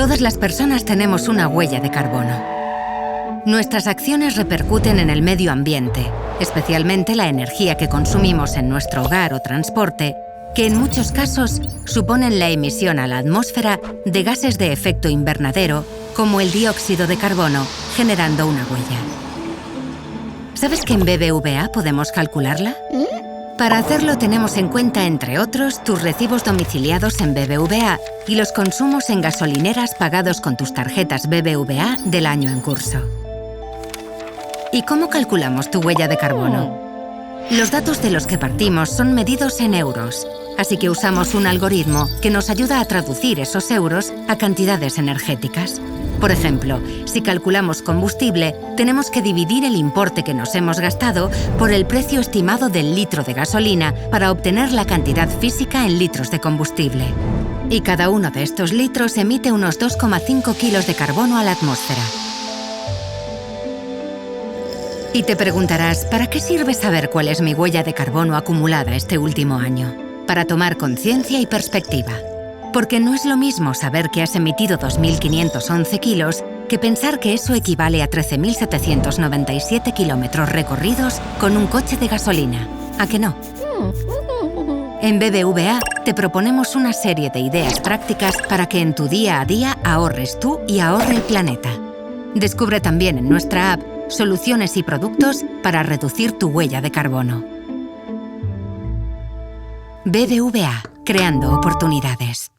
Todas las personas tenemos una huella de carbono. Nuestras acciones repercuten en el medio ambiente, especialmente la energía que consumimos en nuestro hogar o transporte, que en muchos casos suponen la emisión a la atmósfera de gases de efecto invernadero, como el dióxido de carbono, generando una huella. ¿Sabes que en BBVA podemos calcularla? Para hacerlo tenemos en cuenta, entre otros, tus recibos domiciliados en BBVA y los consumos en gasolineras pagados con tus tarjetas BBVA del año en curso. ¿Y cómo calculamos tu huella de carbono? Los datos de los que partimos son medidos en euros, así que usamos un algoritmo que nos ayuda a traducir esos euros a cantidades energéticas. Por ejemplo, si calculamos combustible, tenemos que dividir el importe que nos hemos gastado por el precio estimado del litro de gasolina para obtener la cantidad física en litros de combustible. Y cada uno de estos litros emite unos 2,5 kilos de carbono a la atmósfera. Y te preguntarás, ¿para qué sirve saber cuál es mi huella de carbono acumulada este último año? Para tomar conciencia y perspectiva. Porque no es lo mismo saber que has emitido 2.511 kilos que pensar que eso equivale a 13.797 kilómetros recorridos con un coche de gasolina. ¿A que no? En BBVA te proponemos una serie de ideas prácticas para que en tu día a día ahorres tú y ahorre el planeta. Descubre también en nuestra app soluciones y productos para reducir tu huella de carbono. BBVA, creando oportunidades.